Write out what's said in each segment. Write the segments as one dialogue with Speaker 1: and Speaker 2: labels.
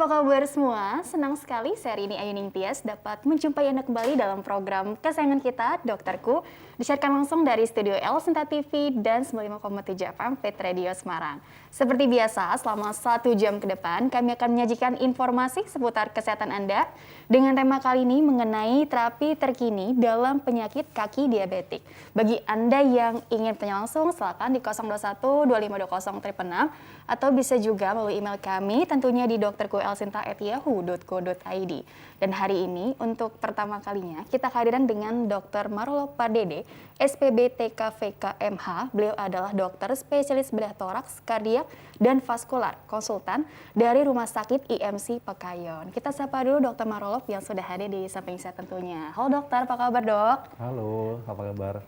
Speaker 1: Apa kabar semua? Senang sekali seri ini Ayu Ningtyas dapat menjumpai Anda kembali dalam program kesayangan kita, Dokterku, disiarkan langsung dari studio El Sinta TV dan 95,7 FM Fit Radio Semarang. Seperti biasa, selama 1 jam ke depan kami akan menyajikan informasi seputar kesehatan Anda dengan tema kali ini mengenai terapi terkini dalam penyakit kaki diabetik. Bagi Anda yang ingin bertanya langsung, silakan di 021 2520 666 atau bisa juga melalui email kami tentunya di dokterku.elsinta@yahoo.co.id. Dan hari ini untuk pertama kalinya kita kehadiran dengan Dr. Marolo Pardede, SPB TKVK MH. Beliau adalah dokter spesialis bedah toraks, kardiak, dan vaskular, konsultan dari Rumah Sakit IMC Pekayon. Kita sapa dulu Dr. Marolo yang sudah hadir di samping saya tentunya. Halo dokter, apa kabar dok?
Speaker 2: Halo, apa kabar?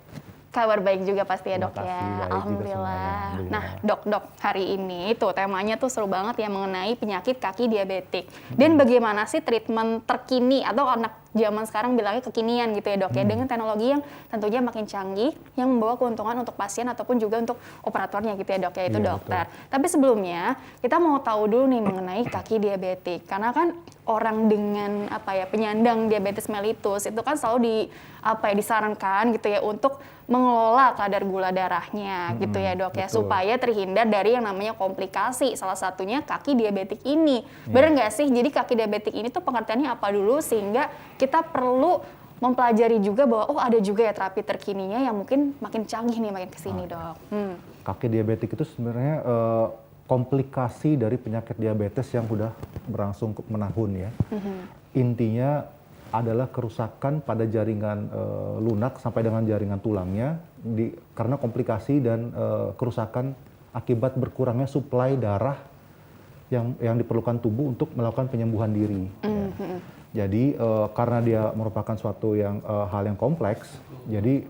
Speaker 1: Kabar baik juga pasti ya dok
Speaker 2: ya.
Speaker 1: Alhamdulillah. Nah dok, hari ini tuh temanya tuh seru banget ya mengenai penyakit kaki diabetik. Dan bagaimana sih treatment terkini atau anak zaman sekarang bilangnya kekinian gitu ya dok ya, dengan teknologi yang tentunya makin canggih yang membawa keuntungan untuk pasien ataupun juga untuk operatornya gitu ya dok ya, itu dokter. Betul. Tapi sebelumnya kita mau tahu dulu nih mengenai kaki diabetik, karena kan orang dengan penyandang diabetes mellitus itu kan selalu disarankan gitu ya untuk mengelola kadar gula darahnya gitu ya dok ya, supaya terhindar dari yang namanya komplikasi, salah satunya kaki diabetik ini. Benar nggak sih? Jadi kaki diabetik ini tuh pengertiannya apa dulu sehingga kita perlu mempelajari juga bahwa ada juga ya terapi terkininya yang mungkin makin canggih nih makin kesini dok.
Speaker 2: Kaki diabetik itu sebenarnya komplikasi dari penyakit diabetes yang sudah berlangsung menahun ya. Intinya adalah kerusakan pada jaringan lunak sampai dengan jaringan tulangnya karena komplikasi dan kerusakan akibat berkurangnya suplai darah yang diperlukan tubuh untuk melakukan penyembuhan diri. Jadi karena dia merupakan suatu hal yang kompleks, jadi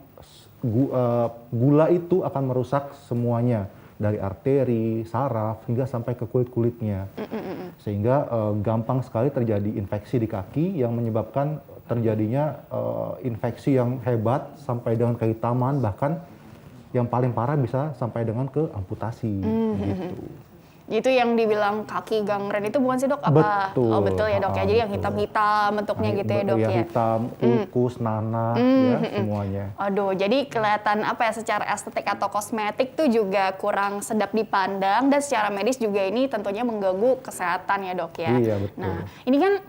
Speaker 2: gula itu akan merusak semuanya dari arteri, saraf hingga sampai ke kulit-kulitnya. Sehingga gampang sekali terjadi infeksi di kaki yang menyebabkan terjadinya infeksi yang hebat sampai dengan kehitaman, bahkan yang paling parah bisa sampai dengan ke amputasi gitu.
Speaker 1: Itu yang dibilang kaki gangren itu bukan sih dok?
Speaker 2: Betul.
Speaker 1: Oh betul ya dok ya, jadi yang hitam-hitam bentuknya gitu ya dok ya?
Speaker 2: Hitam, ulkus, nanah, ya semuanya.
Speaker 1: Aduh, jadi kelihatan secara estetik atau kosmetik tuh juga kurang sedap dipandang, dan secara medis juga ini tentunya mengganggu kesehatan ya dok ya?
Speaker 2: Iya betul.
Speaker 1: Nah ini kan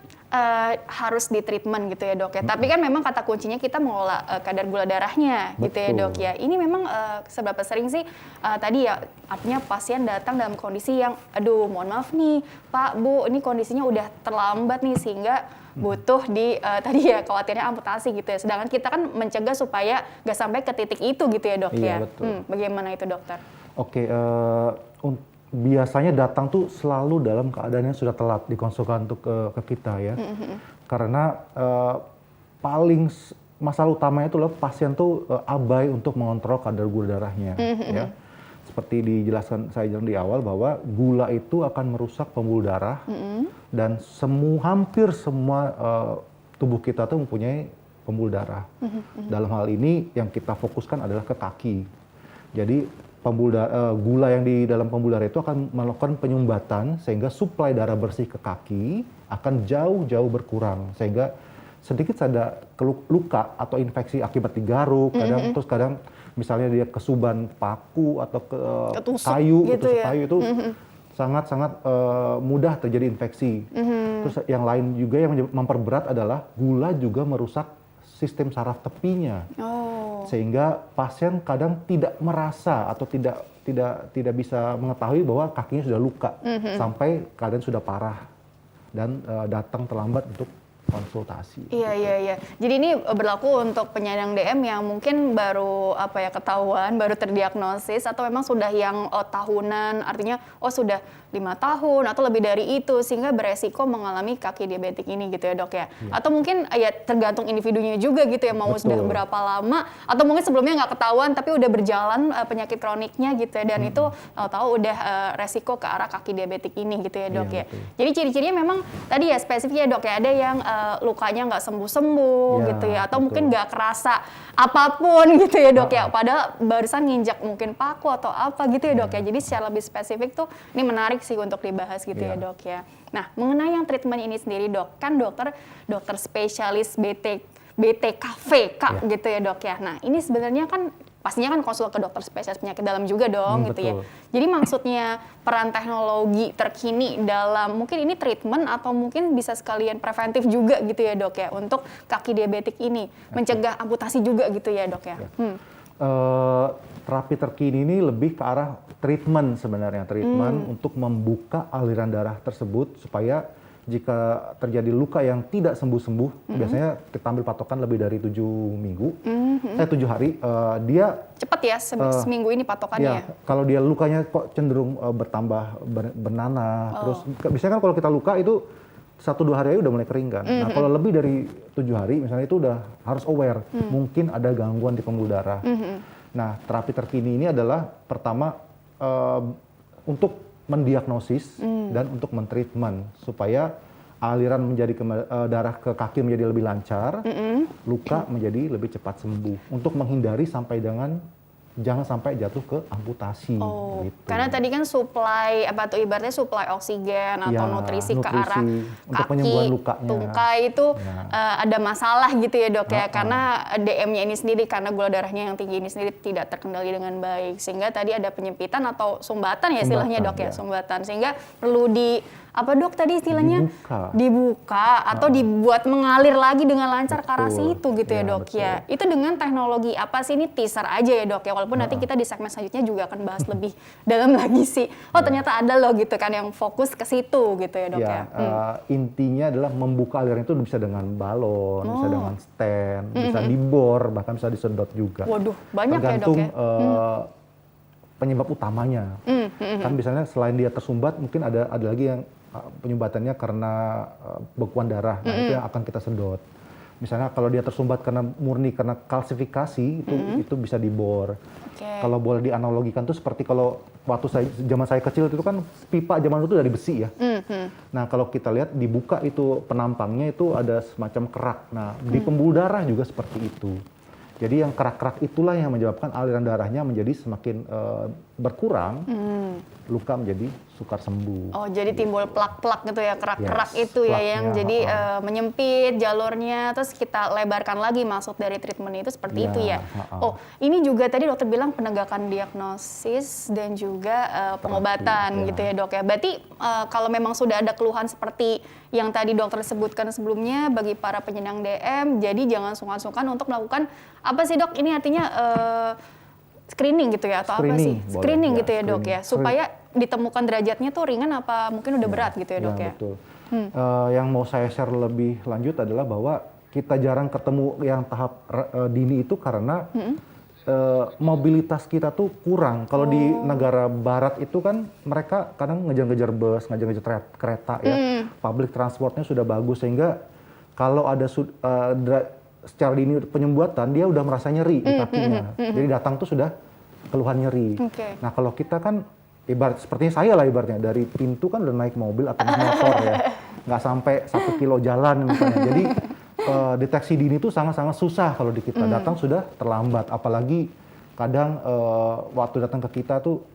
Speaker 1: harus di treatment gitu ya dok ya, tapi kan memang kata kuncinya kita mengolah kadar gula darahnya. Betul. Gitu ya dok ya. Ini memang seberapa sering sih tadi ya, artinya pasien datang dalam kondisi yang aduh mohon maaf nih Pak Bu, ini kondisinya udah terlambat nih sehingga butuh tadi ya khawatirnya amputasi gitu ya, sedangkan kita kan mencegah supaya gak sampai ke titik itu gitu ya dok ya.
Speaker 2: Betul.
Speaker 1: Bagaimana itu dokter?
Speaker 2: Oke, biasanya datang tuh selalu dalam keadaan yang sudah telat dikonsulkan untuk ke kita ya. Karena paling masalah utamanya itu pasien tuh abai untuk mengontrol kadar gula darahnya ya. Seperti dijelaskan saya di awal bahwa gula itu akan merusak pembuluh darah dan hampir semua tubuh kita tuh mempunyai pembuluh darah. Dalam hal ini yang kita fokuskan adalah ke kaki. Jadi gula yang di dalam pembuluh darah itu akan melakukan penyumbatan sehingga suplai darah bersih ke kaki akan jauh-jauh berkurang, sehingga sedikit ada luka atau infeksi akibat digaruk, terus kadang misalnya dia kesuban paku atau ketusuk kayu itu sangat-sangat mudah terjadi infeksi. Terus yang lain juga yang memperberat adalah gula juga merusak sistem saraf tepinya, sehingga pasien kadang tidak merasa atau tidak bisa mengetahui bahwa kakinya sudah luka sampai keadaan sudah parah dan datang terlambat untuk konsultasi.
Speaker 1: Iya. Jadi ini berlaku untuk penyandang DM yang mungkin baru ketahuan, baru terdiagnosis, atau memang sudah yang tahunan, artinya sudah 5 tahun atau lebih dari itu sehingga beresiko mengalami kaki diabetik ini gitu ya dok ya. Atau mungkin ya tergantung individunya juga gitu ya, mau sudah berapa lama atau mungkin sebelumnya nggak ketahuan tapi udah berjalan penyakit kroniknya gitu ya, dan itu tahu udah resiko ke arah kaki diabetik ini gitu ya dok ya. Jadi ciri-cirinya memang tadi ya spesifik ya dok ya, ada yang lukanya nggak sembuh-sembuh gitu ya, atau mungkin nggak kerasa apapun gitu ya dok ya, padahal barusan nginjak mungkin paku atau apa gitu ya dok ya. Jadi secara lebih spesifik tuh ini menarik sih untuk dibahas gitu ya dok ya. Nah, mengenai yang treatment ini sendiri dok, kan dokter spesialis BTKVK gitu ya dok ya. Nah, ini sebenarnya kan pastinya kan konsul ke dokter spesialis penyakit dalam juga dong gitu ya. Jadi maksudnya peran teknologi terkini dalam mungkin ini treatment atau mungkin bisa sekalian preventif juga gitu ya dok ya untuk kaki diabetik ini, mencegah amputasi juga gitu ya dok ya.
Speaker 2: Terapi terkini ini lebih ke arah treatment sebenarnya, untuk membuka aliran darah tersebut supaya jika terjadi luka yang tidak sembuh-sembuh, biasanya kita ambil patokan lebih dari 7 minggu, 7 hari, dia
Speaker 1: cepat ya, seminggu ini patokannya.
Speaker 2: Ya, kalau dia lukanya kok cenderung bertambah bernanah, terus biasanya kan kalau kita luka itu 1-2 hari aja udah mulai kering kan. Nah kalau lebih dari 7 hari misalnya itu udah harus aware, mungkin ada gangguan di pembuluh darah. Nah terapi terkini ini adalah pertama untuk mendiagnosis dan untuk mentreatment supaya aliran darah ke kaki menjadi lebih lancar, luka menjadi lebih cepat sembuh untuk menghindari jangan sampai jatuh ke amputasi. Gitu.
Speaker 1: Karena tadi kan supply ibaratnya supply oksigen atau nutrisi ke arah
Speaker 2: untuk
Speaker 1: kaki, tungkai itu ada masalah gitu ya dok ya, karena DM-nya ini sendiri karena gula darahnya yang tinggi ini sendiri tidak terkendali dengan baik, sehingga tadi ada penyempitan atau sumbatan ya istilahnya dok ya, sumbatan, sehingga perlu dok tadi istilahnya dibuka atau dibuat mengalir lagi dengan lancar ke arah situ gitu ya dok ya. Itu dengan teknologi apa sih, ini teaser aja ya dok ya, walaupun nanti kita di segmen selanjutnya juga akan bahas lebih dalam lagi sih. Ternyata ada loh gitu kan yang fokus ke situ gitu ya dok ya.
Speaker 2: Intinya adalah membuka aliran itu bisa dengan balon, bisa dengan stand, bisa dibor, bahkan bisa disedot juga.
Speaker 1: Waduh, banyak
Speaker 2: tergantung,
Speaker 1: ya dok ya.
Speaker 2: Penyebab utamanya. Kan misalnya selain dia tersumbat mungkin ada lagi yang penyumbatannya karena bekuan darah, nah itu yang akan kita sedot. Misalnya kalau dia tersumbat murni karena kalsifikasi, itu bisa dibor. Kalau boleh dianalogikan tuh seperti kalau waktu zaman saya kecil itu kan pipa zaman itu dari besi ya. Nah kalau kita lihat dibuka itu penampangnya itu ada semacam kerak. Nah di pembuluh darah juga seperti itu. Jadi yang kerak-kerak itulah yang menyebabkan aliran darahnya menjadi semakin berkurang, luka menjadi sukar sembuh.
Speaker 1: Jadi timbul plak-plak gitu ya, kerak-kerak itu ya yang jadi menyempit jalurnya, terus kita lebarkan lagi maksud dari treatment itu seperti itu ya. Ini juga tadi dokter bilang penegakan diagnosis dan juga pengobatan gitu ya dok ya. Berarti kalau memang sudah ada keluhan seperti yang tadi dokter sebutkan sebelumnya bagi para penyandang DM, jadi jangan sungkan-sungkan untuk melakukan apa sih dok? Ini artinya screening gitu ya atau apa sih? Screening gitu ya dok ya, supaya ditemukan derajatnya tuh ringan apa mungkin udah berat gitu ya dok ya.
Speaker 2: Betul. Yang mau saya share lebih lanjut adalah bahwa kita jarang ketemu yang tahap dini itu karena mobilitas kita tuh kurang. Kalau di negara barat itu kan mereka kadang ngejar-ngejar bus, ngejar-ngejar kereta ya, public transportnya sudah bagus sehingga kalau ada secara dini penyumbatan dia udah merasa nyeri di kakinya. Jadi datang tuh sudah keluhan nyeri. Nah kalau kita kan ibarat sepertinya saya lah ibaratnya dari pintu kan udah naik mobil atau naik motor ya, nggak sampai 1 kilo jalan misalnya. Jadi deteksi dini itu sangat-sangat susah kalau di kita. Datang sudah terlambat, apalagi kadang waktu datang ke kita tuh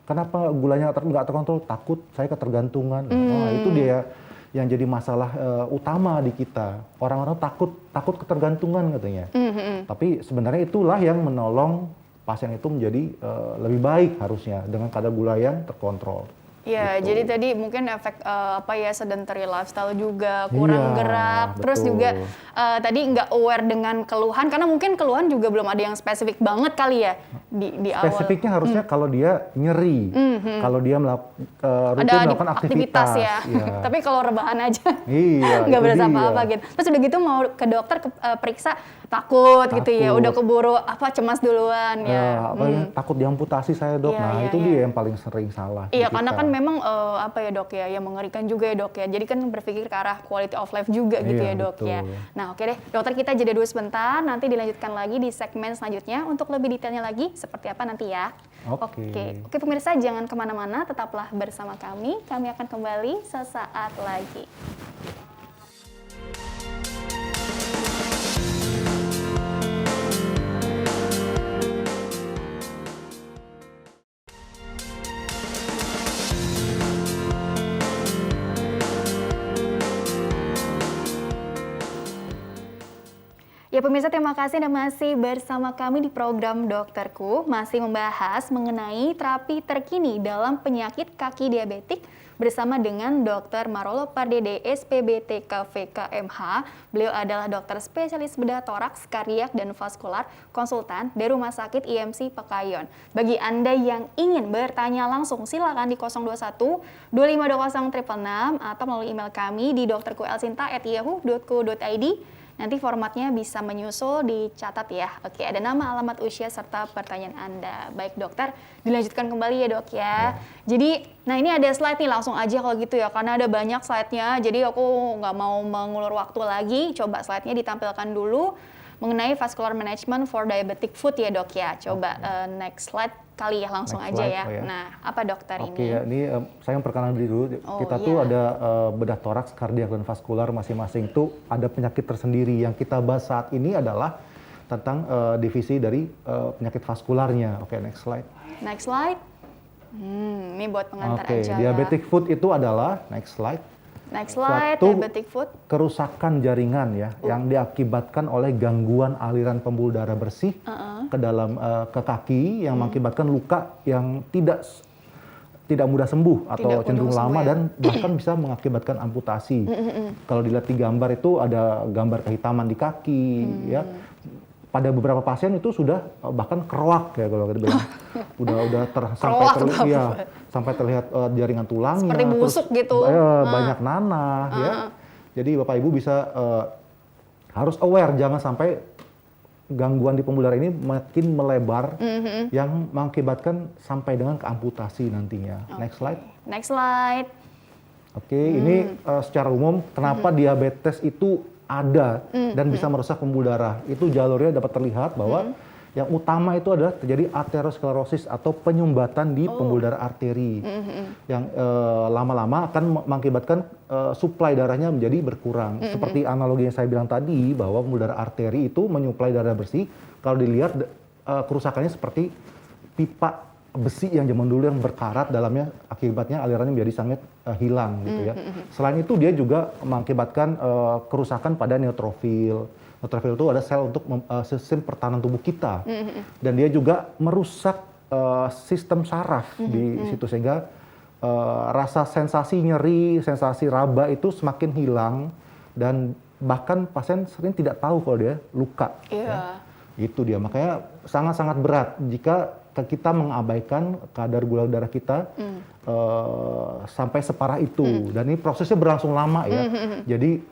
Speaker 2: kenapa gulanya nggak terkontrol, takut saya ketergantungan. Itu dia yang jadi masalah utama di kita. Orang-orang takut ketergantungan katanya. Tapi sebenarnya itulah yang menolong pasien itu menjadi lebih baik harusnya dengan kadar gula yang terkontrol.
Speaker 1: Ya,
Speaker 2: gitu.
Speaker 1: jadi tadi mungkin efek sedentary lifestyle juga, kurang gerak, terus juga tadi nggak aware dengan keluhan, karena mungkin keluhan juga belum ada yang spesifik banget kali ya di awal.
Speaker 2: Spesifiknya harusnya kalau dia nyeri, kalau dia rutin melakukan aktivitas
Speaker 1: ya. Tapi kalau rebahan aja nggak
Speaker 2: berasa
Speaker 1: apa-apa gitu. Terus udah gitu mau ke dokter periksa takut gitu ya, udah keburu cemas duluan ya.
Speaker 2: Takut diamputasi saya dok, itu dia yang paling sering salah.
Speaker 1: Iya, karena kan memang dok ya, yang mengerikan juga ya dok ya. Jadi kan berpikir ke arah quality of life juga gitu ya dok ya. Nah oke deh, dokter kita jeda dulu sebentar, nanti dilanjutkan lagi di segmen selanjutnya untuk lebih detailnya lagi seperti apa nanti ya. Oke, pemirsa jangan kemana-mana, tetaplah bersama kami akan kembali sesaat lagi. Ya pemirsa, terima kasih Anda masih bersama kami di program Dokterku, masih membahas mengenai terapi terkini dalam penyakit kaki diabetik bersama dengan Dr. Marolo Pardede, SPBT KVKMH. Beliau adalah dokter spesialis bedah toraks, kardiak, dan vaskular, konsultan dari Rumah Sakit IMC Pekayon. Bagi Anda yang ingin bertanya langsung, silakan di 021 2520 666 atau melalui email kami di dokterkuelsinta@yahoo.co.id. Nanti formatnya bisa menyusul, dicatat ya. Oke, ada nama, alamat, usia, serta pertanyaan Anda. Baik dokter, dilanjutkan kembali ya dok ya. Jadi, nah ini ada slide nih, langsung aja kalau gitu ya. Karena ada banyak slide-nya, jadi aku nggak mau mengulur waktu lagi. Coba slide-nya ditampilkan dulu mengenai vascular management for diabetic foot ya dok ya. Coba next slide kali ya, langsung
Speaker 2: Next
Speaker 1: aja
Speaker 2: slide,
Speaker 1: ya.
Speaker 2: oh ya.
Speaker 1: Nah, apa dokter ini?
Speaker 2: Oke ya, ini saya perkenalan dulu. Kita tuh ada bedah toraks, kardiak, dan vaskular masing-masing tuh ada penyakit tersendiri. Yang kita bahas saat ini adalah tentang divisi dari penyakit vaskularnya. Oke, next slide.
Speaker 1: Next slide. Ini buat pengantar
Speaker 2: Oke,
Speaker 1: aja.
Speaker 2: diabetic foot itu adalah, next slide.
Speaker 1: Next slide,
Speaker 2: Suatu
Speaker 1: diabetic foot.
Speaker 2: kerusakan jaringan ya, yang diakibatkan oleh gangguan aliran pembuluh darah bersih ke dalam ke kaki yang mengakibatkan luka yang tidak mudah sembuh atau
Speaker 1: Tidak
Speaker 2: cenderung
Speaker 1: kunjung
Speaker 2: lama
Speaker 1: sembuh ya.
Speaker 2: dan bahkan bisa mengakibatkan amputasi. Kalau dilihat di gambar itu ada gambar kehitaman di kaki ya. Pada beberapa pasien itu sudah bahkan keroak ya kalau kita bilang. udah sampai terlihat jaringan tulangnya.
Speaker 1: Seperti busuk gitu.
Speaker 2: Banyak nanah ya. Jadi Bapak Ibu bisa harus aware jangan sampai gangguan di pembuluh darah ini makin melebar yang mengakibatkan sampai dengan keamputasi nantinya. Next slide.
Speaker 1: Next slide.
Speaker 2: Oke, ini secara umum kenapa diabetes itu ada dan bisa merusak pembuluh darah. Itu jalurnya dapat terlihat bahwa yang utama itu adalah terjadi aterosklerosis atau penyumbatan di pembuluh darah arteri yang lama-lama akan mengakibatkan suplai darahnya menjadi berkurang. Seperti analogi yang saya bilang tadi bahwa pembuluh darah arteri itu menyuplai darah bersih. Kalau dilihat kerusakannya seperti pipa besi yang zaman dulu yang berkarat dalamnya, akibatnya alirannya menjadi sangat hilang gitu ya. Selain itu dia juga mengakibatkan kerusakan pada neutrofil. Neutrofil itu ada sel untuk sistem pertahanan tubuh kita, dan dia juga merusak sistem saraf di situ sehingga rasa sensasi nyeri, sensasi raba itu semakin hilang dan bahkan pasien sering tidak tahu kalau dia luka. Ya. Itu dia, makanya sangat-sangat berat jika kita mengabaikan kadar gula darah kita sampai separah itu. Dan ini prosesnya berlangsung lama ya. Jadi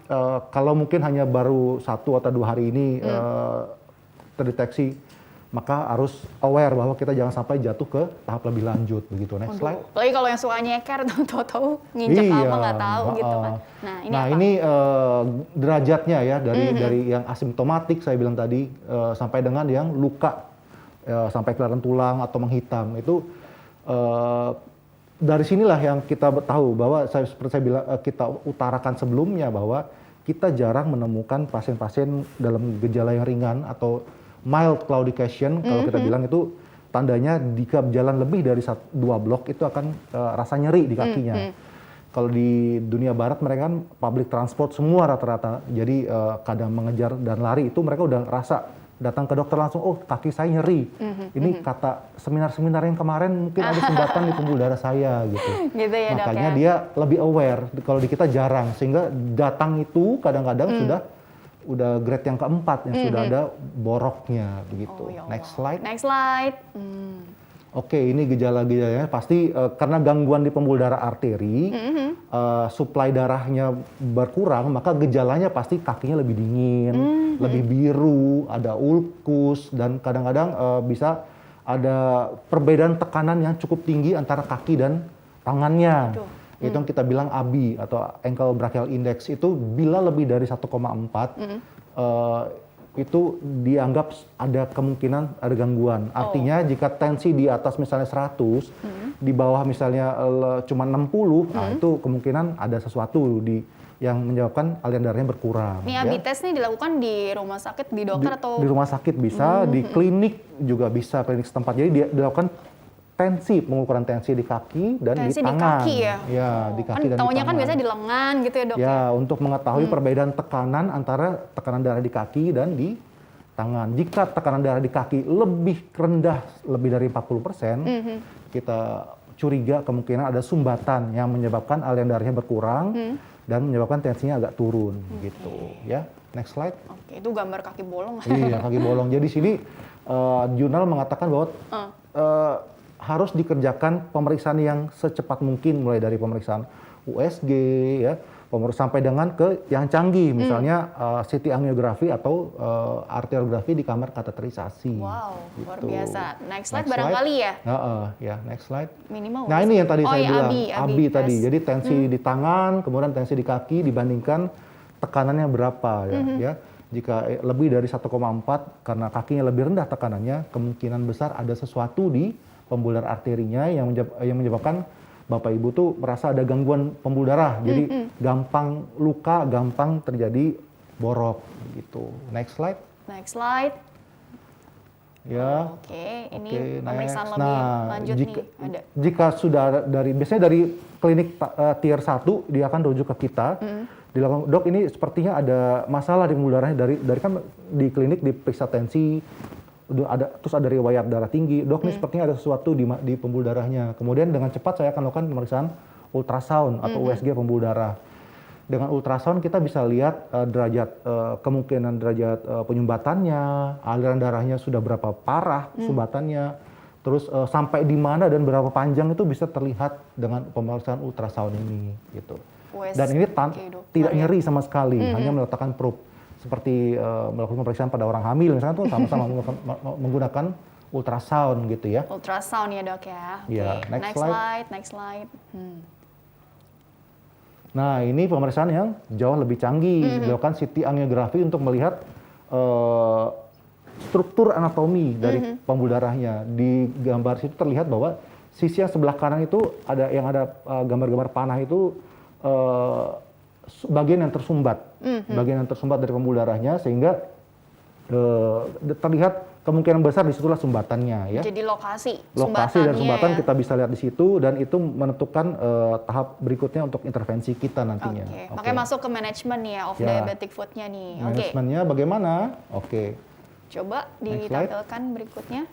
Speaker 2: kalau mungkin hanya baru 1 atau 2 hari ini terdeteksi, maka harus aware bahwa kita jangan sampai jatuh ke tahap lebih lanjut begitu. Next slide.
Speaker 1: Apalagi kalau yang suka nyeker tahu-tahu nginjek apa nggak tahu gitu kan. Nah
Speaker 2: ini derajatnya ya dari yang asimptomatik saya bilang tadi sampai dengan yang luka sampai kelihatan tulang atau menghitam. Itu dari sinilah yang kita tahu bahwa seperti saya bilang kita utarakan sebelumnya bahwa kita jarang menemukan pasien-pasien dalam gejala yang ringan atau mild claudication. Kalau kita bilang itu tandanya jika berjalan lebih dari 2 blok itu akan rasa nyeri di kakinya. Kalau di dunia barat mereka kan public transport semua rata-rata, jadi kadang mengejar dan lari itu mereka udah rasa datang ke dokter langsung, oh kaki saya nyeri. Ini kata seminar-seminar yang kemarin mungkin ada sumbatan di pembuluh darah saya gitu.
Speaker 1: Gitu ya,
Speaker 2: makanya
Speaker 1: dok, ya?
Speaker 2: dia lebih aware. Kalau di kita jarang, sehingga datang itu kadang-kadang udah grade yang keempat yang sudah ada boroknya begitu. Next slide.
Speaker 1: Next slide.
Speaker 2: Oke, ini gejala-gejalanya pasti karena gangguan di pembuluh darah arteri, suplai darahnya berkurang, maka gejalanya pasti kakinya lebih dingin, lebih biru, ada ulkus, dan kadang-kadang bisa ada perbedaan tekanan yang cukup tinggi antara kaki dan tangannya. Itu yang kita bilang ABI atau ankle brachial index, itu bila lebih dari 1,4 itu dianggap ada kemungkinan ada gangguan. Artinya jika tensi di atas misalnya 100, di bawah misalnya cuma 60, nah itu kemungkinan ada sesuatu yang menyebabkan aliran darahnya berkurang.
Speaker 1: Ini ABI tes nih dilakukan di rumah sakit, di dokter atau?
Speaker 2: Di rumah sakit bisa, di klinik juga bisa, klinik setempat. Jadi dilakukan pengukuran tensi di kaki dan di tangan.
Speaker 1: Di kaki ya?
Speaker 2: Ya, di kaki dan di
Speaker 1: taunya
Speaker 2: tangan.
Speaker 1: kan biasanya di lengan gitu ya dok?
Speaker 2: Ya, untuk mengetahui perbedaan tekanan antara tekanan darah di kaki dan di tangan. Jika tekanan darah di kaki lebih rendah, lebih dari 40%, kita curiga kemungkinan ada sumbatan yang menyebabkan aliran darahnya berkurang dan menyebabkan tensinya agak turun gitu ya. Next slide.
Speaker 1: Oke, itu gambar kaki bolong.
Speaker 2: Iya, kaki bolong. Jadi sini jurnal mengatakan bahwa harus dikerjakan pemeriksaan yang secepat mungkin, mulai dari pemeriksaan USG ya, sampai dengan ke yang canggih, misalnya CT angiografi atau arteriografi di kamar kateterisasi.
Speaker 1: Wow,
Speaker 2: gitu.
Speaker 1: luar biasa. Next slide barangkali ya?
Speaker 2: Ya, next slide.
Speaker 1: Minimal.
Speaker 2: Nah ini yang tadi saya
Speaker 1: ya,
Speaker 2: bilang, ABI
Speaker 1: yes.
Speaker 2: tadi. Jadi tensi di tangan, kemudian tensi di kaki dibandingkan tekanannya berapa ya. Jika lebih dari 1,4 karena kakinya lebih rendah tekanannya, kemungkinan besar ada sesuatu di pembuluh darah arterinya yang menyebabkan Bapak Ibu tuh merasa ada gangguan pembuluh darah. Jadi gampang luka, gampang terjadi borok gitu. Next slide.
Speaker 1: Next slide.
Speaker 2: Ya.
Speaker 1: Oke, ini pemeriksaan
Speaker 2: next.
Speaker 1: lebih lanjut nih. Ada.
Speaker 2: Jika sudah biasanya dari klinik tier 1 dia akan rujuk ke kita. Dilakukan, dok ini sepertinya ada masalah di pembuluh darahnya, dari kan di klinik diperiksa tensi, terus ada riwayat darah tinggi, dok ini sepertinya ada sesuatu di pembuluh darahnya. Kemudian dengan cepat saya akan lakukan pemeriksaan ultrasound atau USG pembuluh darah. Dengan ultrasound kita bisa lihat kemungkinan derajat penyumbatannya, aliran darahnya sudah berapa parah sumbatannya, terus sampai di mana dan berapa panjang itu bisa terlihat dengan pemeriksaan ultrasound ini gitu. Dan ini tidak nyeri sama sekali, hanya meletakkan probe seperti melakukan pemeriksaan pada orang hamil misalnya tuh sama-sama menggunakan ultrasound gitu ya.
Speaker 1: Ultrasound ya dok ya.
Speaker 2: Ya,
Speaker 1: Next slide.
Speaker 2: Nah ini pemeriksaan yang jauh lebih canggih, dilakukan CT angiografi untuk melihat struktur anatomi dari pembuluh darahnya. Di gambar situ terlihat bahwa sisi yang sebelah kanan itu ada gambar-gambar panah itu bagian yang tersumbat, dari pembuluh darahnya, sehingga terlihat kemungkinan besar disitulah sumbatannya ya.
Speaker 1: Jadi lokasi
Speaker 2: dan sumbatan kita bisa lihat di situ, dan itu menentukan tahap berikutnya untuk intervensi kita nantinya.
Speaker 1: Makanya masuk ke manajemen ya of diabetic foot-nya nih.
Speaker 2: Manajemennya bagaimana?
Speaker 1: Coba ditampilkan berikutnya.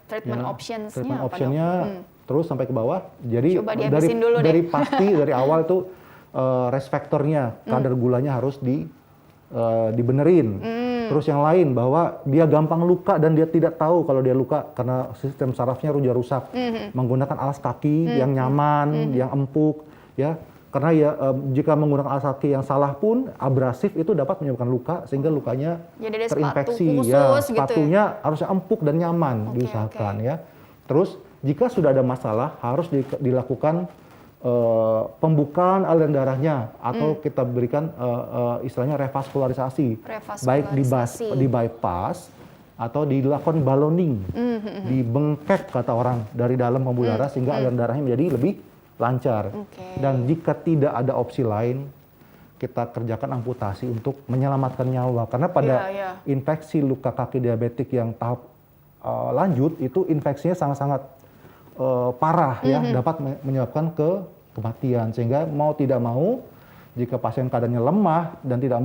Speaker 1: Treatment options-nya terus sampai ke bawah. Jadi dari pasti dari awal tuh risk factor-nya, kadar gulanya harus dibenerin. Terus yang lain bahwa dia gampang luka dan dia tidak tahu kalau dia luka karena sistem sarafnya udah rusak. Menggunakan alas kaki yang nyaman, yang empuk ya. Karena ya jika menggunakan alas kaki yang salah pun abrasif itu dapat menyebabkan luka sehingga lukanya terinfeksi ya. Sepatunya harusnya empuk dan nyaman diusahakan ya. Terus jika sudah ada masalah harus dilakukan pembukaan aliran darahnya atau kita berikan istilahnya revaskularisasi, baik di bypass atau dilakukan balloning, dibengkek kata orang dari dalam pembuluh darah sehingga aliran darahnya menjadi lebih lancar. Dan jika tidak ada opsi lain, kita kerjakan amputasi untuk menyelamatkan nyawa. Karena pada infeksi luka kaki diabetik yang tahap lanjut itu infeksinya sangat-sangat parah ya, dapat menyebabkan kematian. Sehingga mau tidak mau, jika pasien keadaannya lemah dan tidak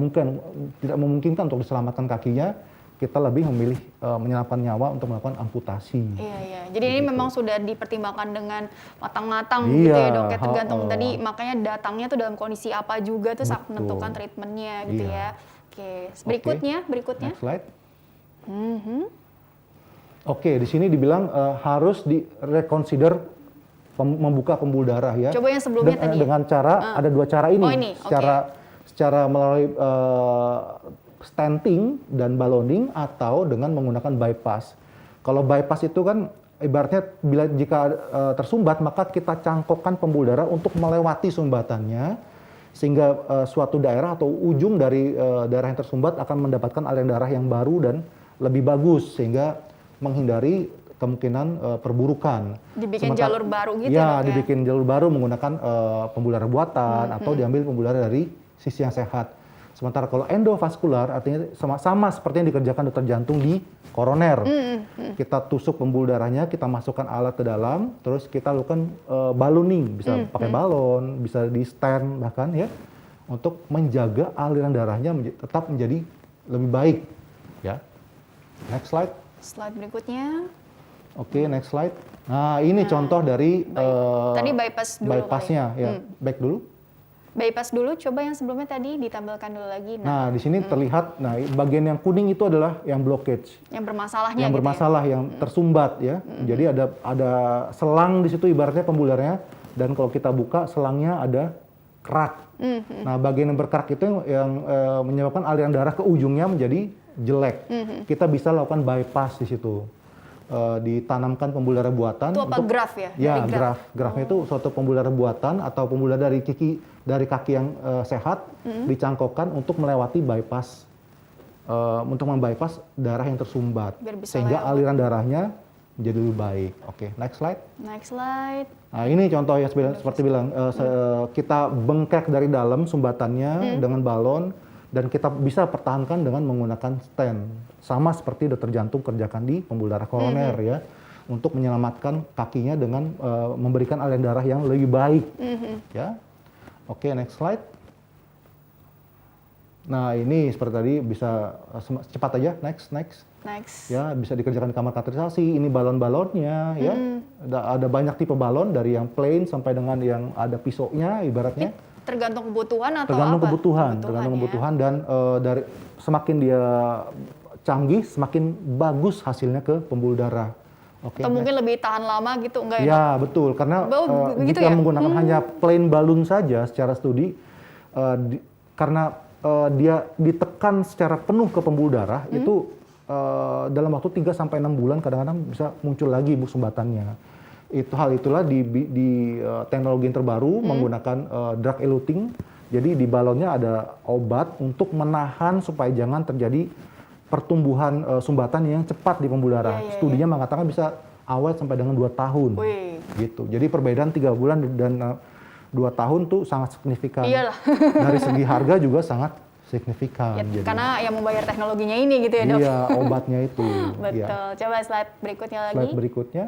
Speaker 1: memungkinkan untuk diselamatkan kakinya, kita lebih memilih menyelamatkan nyawa untuk melakukan amputasi. Iya. Jadi ini memang sudah dipertimbangkan dengan matang-matang gitu ya dok. Tergantung tadi, makanya datangnya tuh dalam kondisi apa juga tuh saat menentukan treatmentnya gitu ya. Berikutnya. Next slide. Di sini dibilang harus reconsider membuka pembuluh darah ya. Coba yang sebelumnya tadi.
Speaker 2: Dengan cara ada dua cara ini. Secara melalui stenting dan balloning atau dengan menggunakan bypass. Kalau bypass itu kan ibaratnya jika tersumbat maka kita cangkokkan pembuluh darah untuk melewati sumbatannya sehingga suatu daerah atau ujung dari daerah yang tersumbat akan mendapatkan aliran darah yang baru dan lebih bagus sehingga menghindari kemungkinan perburukan.
Speaker 1: Dibikin jalur baru gitu
Speaker 2: ya? Dibikin jalur baru menggunakan pembuluh darah buatan atau diambil pembuluh darah dari sisi yang sehat. Sementara kalau endovaskular artinya sama seperti yang dikerjakan dokter jantung di koroner. Kita tusuk pembuluh darahnya, kita masukkan alat ke dalam, terus kita lakukan ballooning, bisa pakai balon, bisa di stent bahkan ya, untuk menjaga aliran darahnya tetap menjadi lebih baik, ya. Next slide.
Speaker 1: Slide berikutnya.
Speaker 2: Oke, next slide. Nah, ini contoh dari
Speaker 1: Tadi bypass dulu
Speaker 2: bypassnya, ya. Back dulu.
Speaker 1: Bypass dulu, coba yang sebelumnya tadi ditampilkan dulu lagi.
Speaker 2: Nah, di sini terlihat, nah bagian yang kuning itu adalah yang blockage.
Speaker 1: Yang bermasalahnya
Speaker 2: Yang
Speaker 1: gitu
Speaker 2: bermasalah, yang tersumbat ya. Jadi ada selang di situ ibaratnya pembuludarnya, dan kalau kita buka selangnya ada kerak. Nah, bagian yang berkerak itu yang menyebabkan aliran darah ke ujungnya menjadi jelek. Kita bisa lakukan bypass di situ. Ditanamkan pembuluh darah buatan.
Speaker 1: Itu apa, graf ya?
Speaker 2: Ya,
Speaker 1: Dari
Speaker 2: graf. Grafnya itu suatu pembuluh darah buatan atau pembuluh darah dari kaki yang sehat dicangkokkan untuk melewati bypass, untuk membypass darah yang tersumbat,
Speaker 1: Biar bisa
Speaker 2: sehingga
Speaker 1: lewat.
Speaker 2: aliran darahnya menjadi lebih baik. Oke, next slide.
Speaker 1: Next slide.
Speaker 2: Nah, ini contoh ya seperti bilang, kita bengkek dari dalam sumbatannya dengan balon, dan kita bisa pertahankan dengan menggunakan stent. Sama seperti dokter jantung kerjakan di pembuluh darah koroner ya, untuk menyelamatkan kakinya dengan memberikan aliran darah yang lebih baik. Ya, oke, next slide. Nah, ini seperti tadi bisa cepat aja, next.
Speaker 1: Next.
Speaker 2: Ya, bisa dikerjakan di kamar kateterisasi. Ini balon-balonnya ya. Ada banyak tipe balon, dari yang plain sampai dengan yang ada pisaunya ibaratnya.
Speaker 1: Tergantung kebutuhan atau
Speaker 2: Tergantung
Speaker 1: apa?
Speaker 2: tergantung kebutuhan, dan dari semakin dia canggih semakin bagus hasilnya ke pembuluh darah. Oke.
Speaker 1: Atau mungkin lebih tahan lama gitu, enggak ya?
Speaker 2: Ya, betul, karena
Speaker 1: Begitu
Speaker 2: jika
Speaker 1: ya?
Speaker 2: menggunakan hanya plain balloon saja secara studi, karena dia ditekan secara penuh ke pembuluh darah, itu dalam waktu 3 sampai 6 bulan kadang-kadang bisa muncul lagi sumbatannya. Hal itulah di teknologi yang terbaru menggunakan drug eluting. Jadi di balonnya ada obat untuk menahan supaya jangan terjadi pertumbuhan sumbatan yang cepat di pembuluh darah. Studinya mengatakan bisa awet sampai dengan 2 tahun. Gitu. Jadi perbedaan 3 bulan dan 2 tahun tuh sangat signifikan.
Speaker 1: Iyalah.
Speaker 2: Dari segi harga juga sangat signifikan.
Speaker 1: Ya,
Speaker 2: jadi.
Speaker 1: karena yang membayar teknologinya ini gitu ya, Dok?
Speaker 2: Iya, obatnya itu.
Speaker 1: Betul.
Speaker 2: Ya.
Speaker 1: Coba slide berikutnya lagi.
Speaker 2: Slide berikutnya.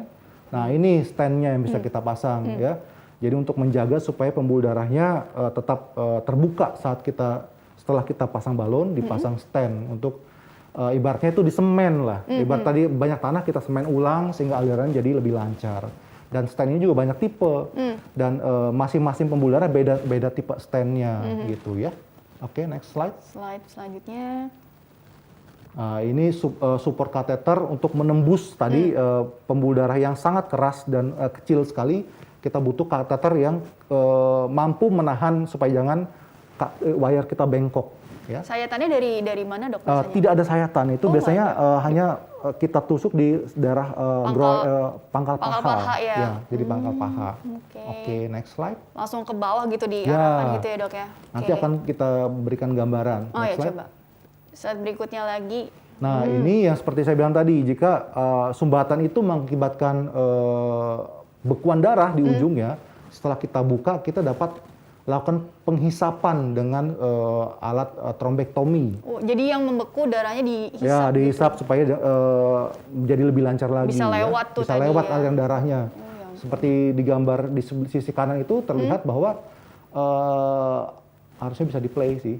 Speaker 2: Nah, ini stand-nya yang bisa kita pasang ya. Jadi untuk menjaga supaya pembuluh darahnya tetap terbuka setelah kita pasang balon, dipasang stand untuk ibaratnya itu disemen lah. Ibarat tadi banyak tanah kita semen ulang sehingga aliran jadi lebih lancar. Dan stand ini juga banyak tipe. Dan masing-masing pembuluh darah beda tipe stand-nya gitu ya. Oke, next slide.
Speaker 1: Slide selanjutnya.
Speaker 2: Ini support kateter untuk menembus tadi pembuluh darah yang sangat keras dan kecil sekali. Kita butuh kateter yang mampu menahan supaya jangan wire kita bengkok. Ya.
Speaker 1: Sayatannya dari mana, Dok?
Speaker 2: Tidak ada sayatan, itu biasanya hanya kita tusuk di daerah pangkal paha.
Speaker 1: Ya.
Speaker 2: Jadi pangkal paha.
Speaker 1: Oke.
Speaker 2: Oke, next slide.
Speaker 1: Langsung ke bawah gitu diarahkan gitu ya, Dok ya.
Speaker 2: Nanti akan kita berikan gambaran.
Speaker 1: Oh
Speaker 2: Next
Speaker 1: ya,
Speaker 2: slide.
Speaker 1: coba. Slide berikutnya lagi.
Speaker 2: Nah, ini yang seperti saya bilang tadi, jika sumbatan itu mengakibatkan bekuan darah di ujungnya, setelah kita buka, kita dapat lakukan penghisapan dengan alat trombektomi.
Speaker 1: Oh, jadi yang membeku darahnya dihisap.
Speaker 2: Ya, dihisap supaya jadi lebih lancar lagi.
Speaker 1: Bisa lewat tuh
Speaker 2: bisa
Speaker 1: tadi
Speaker 2: lewat
Speaker 1: ya.
Speaker 2: aliran darahnya. Seperti digambar di sisi kanan itu terlihat bahwa harusnya bisa di-play sih.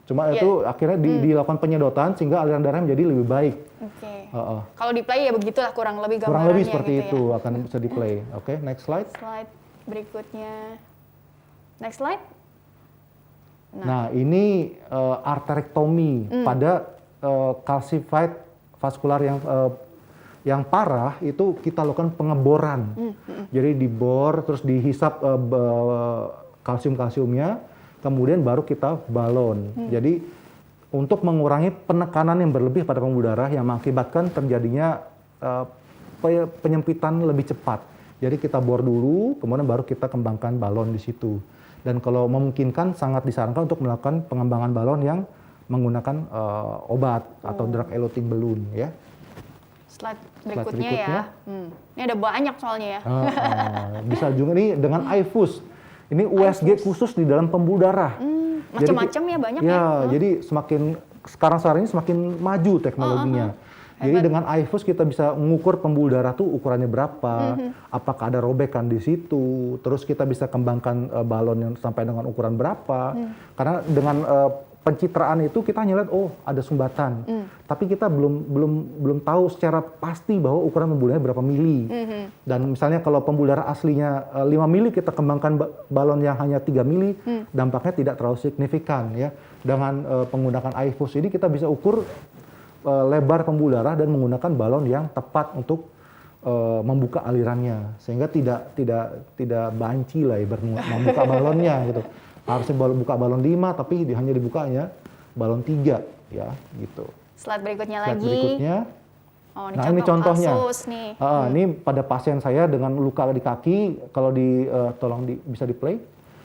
Speaker 2: Cuma itu akhirnya dilakukan penyedotan sehingga aliran darah menjadi lebih baik.
Speaker 1: Oke. Kalau di play ya begitulah kurang lebih gambarannya.
Speaker 2: Kurang lebih seperti
Speaker 1: gitu
Speaker 2: itu
Speaker 1: ya.
Speaker 2: akan bisa di play. Oke, next slide.
Speaker 1: Slide berikutnya. Next slide.
Speaker 2: Nah, ini arterektomi pada calcified vaskular yang parah, itu kita lakukan pengeboran. Jadi dibor terus dihisap kalsiumnya, kemudian baru kita balon. Jadi untuk mengurangi penekanan yang berlebih pada pembuluh darah yang mengakibatkan terjadinya penyempitan lebih cepat. Jadi kita bor dulu, kemudian baru kita kembangkan balon di situ. Dan kalau memungkinkan sangat disarankan untuk melakukan pengembangan balon yang menggunakan obat atau drug eluting balloon ya.
Speaker 1: Slide berikutnya ya. Ini ada banyak soalnya ya.
Speaker 2: Bisa juga nih dengan iFuse. Ini USG khusus di dalam pembuluh darah.
Speaker 1: Macam-macam ya, banyak ya.
Speaker 2: Jadi sekarang ini semakin maju teknologinya. Jadi dengan iFuse kita bisa mengukur pembuluh darah tuh ukurannya berapa, apakah ada robekan di situ, terus kita bisa kembangkan balon yang sampai dengan ukuran berapa. Karena dengan pencitraan itu kita hanya lihat ada sumbatan, tapi kita belum tahu secara pasti bahwa ukuran pembuluh darahnya berapa mili. Dan misalnya kalau pembuluh darah aslinya 5 mili, kita kembangkan balon yang hanya 3 mili, dampaknya tidak terlalu signifikan ya. Dengan menggunakan iFuse ini kita bisa ukur lebar pembuluh darah dan menggunakan balon yang tepat untuk membuka alirannya, sehingga tidak banci lah membuka balonnya gitu. Harusnya buka balon 5, tapi hanya dibukanya balon 3 ya gitu.
Speaker 1: Slide berikutnya
Speaker 2: Slide
Speaker 1: lagi.
Speaker 2: Berikutnya.
Speaker 1: Oh,
Speaker 2: Nah ini contohnya.
Speaker 1: Kasus nih.
Speaker 2: Ini pada pasien saya dengan luka di kaki, kalau bisa di play.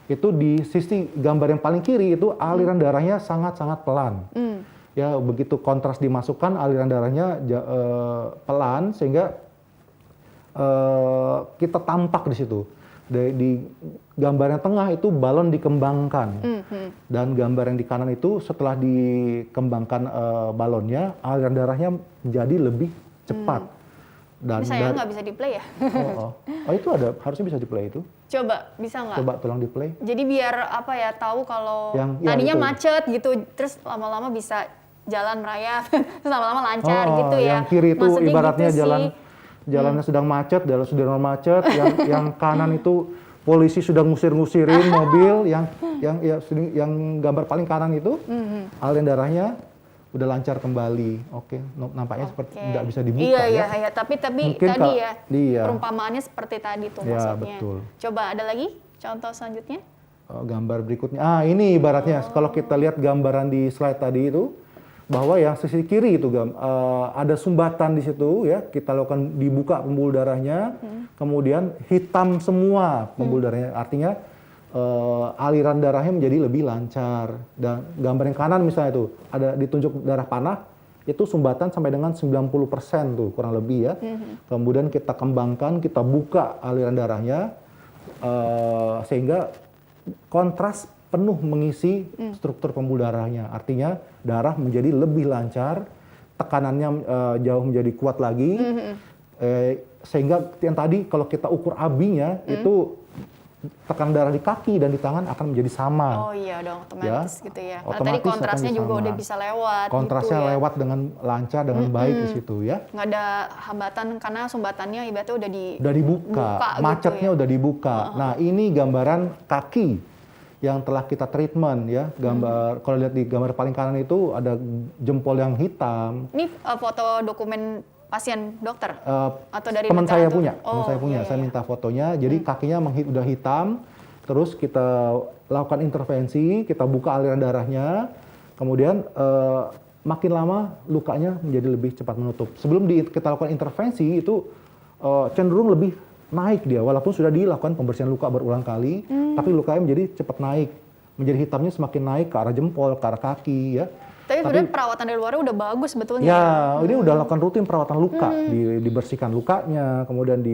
Speaker 2: Itu di sisi gambar yang paling kiri itu aliran darahnya sangat-sangat pelan. Ya begitu kontras dimasukkan, aliran darahnya pelan sehingga kita tampak di situ. Di gambar yang tengah itu balon dikembangkan, dan gambar yang di kanan itu setelah dikembangkan balonnya, aliran darahnya menjadi lebih cepat. Dan
Speaker 1: ini saya nggak bisa di play ya?
Speaker 2: Oh itu harusnya bisa di play itu.
Speaker 1: Coba, bisa nggak?
Speaker 2: Coba tolong di play.
Speaker 1: Jadi biar tahu kalau tadinya macet gitu, terus lama-lama bisa jalan merayap, terus lama-lama lancar gitu ya.
Speaker 2: Yang kiri itu
Speaker 1: maksudnya
Speaker 2: ibaratnya
Speaker 1: gitu
Speaker 2: jalannya sedang macet, sudah macet. yang kanan itu polisi sudah ngusir-ngusirin mobil. Yang gambar paling kanan itu aliran darahnya udah lancar kembali. Oke, nampaknya seperti tidak bisa dibuka
Speaker 1: Iya, tapi
Speaker 2: mungkin
Speaker 1: tadi perumpamaannya seperti tadi tuh maksudnya.
Speaker 2: Betul.
Speaker 1: Coba ada lagi contoh selanjutnya.
Speaker 2: Gambar berikutnya. Ini ibaratnya kalau kita lihat gambaran di slide tadi itu, bahwa yang sisi kiri itu ada sumbatan di situ ya, kita lakukan dibuka pembuluh darahnya, kemudian hitam semua pembuluh darahnya, artinya aliran darahnya menjadi lebih lancar. Dan gambar yang kanan misalnya itu ada ditunjuk darah panah, itu sumbatan sampai dengan 90% tuh kurang lebih ya. Kemudian kita kembangkan, kita buka aliran darahnya sehingga kontras penuh mengisi struktur pembuluh darahnya. Artinya darah menjadi lebih lancar, tekanannya jauh menjadi kuat lagi, sehingga yang tadi kalau kita ukur AB-nya itu tekanan darah di kaki dan di tangan akan menjadi sama.
Speaker 1: Oh iya dong, otomatis gitu ya. Nah,
Speaker 2: otomatis
Speaker 1: tadi kontrasnya juga udah bisa lewat.
Speaker 2: Kontrasnya
Speaker 1: gitu ya.
Speaker 2: lewat dengan lancar, dengan baik di situ ya.
Speaker 1: Nggak ada hambatan karena sumbatannya ibaratnya udah
Speaker 2: dibuka, macetnya
Speaker 1: gitu ya.
Speaker 2: udah dibuka. Nah ini gambaran kaki yang telah kita treatment ya. Gambar kalau lihat di gambar paling kanan itu ada jempol yang hitam.
Speaker 1: Ini foto dokumen pasien dokter atau dari
Speaker 2: teman saya punya,
Speaker 1: iya.
Speaker 2: Saya minta fotonya. Jadi kakinya udah hitam, terus kita lakukan intervensi, kita buka aliran darahnya, kemudian makin lama lukanya menjadi lebih cepat menutup. Sebelum kita lakukan intervensi itu cenderung lebih naik dia, walaupun sudah dilakukan pembersihan luka berulang kali, tapi lukanya menjadi cepat naik, menjadi hitamnya semakin naik ke arah jempol, ke arah kaki ya.
Speaker 1: Tapi sebenarnya perawatan dari luarnya udah bagus sebetulnya.
Speaker 2: Ya, ini udah lakukan rutin perawatan luka, dibersihkan lukanya, kemudian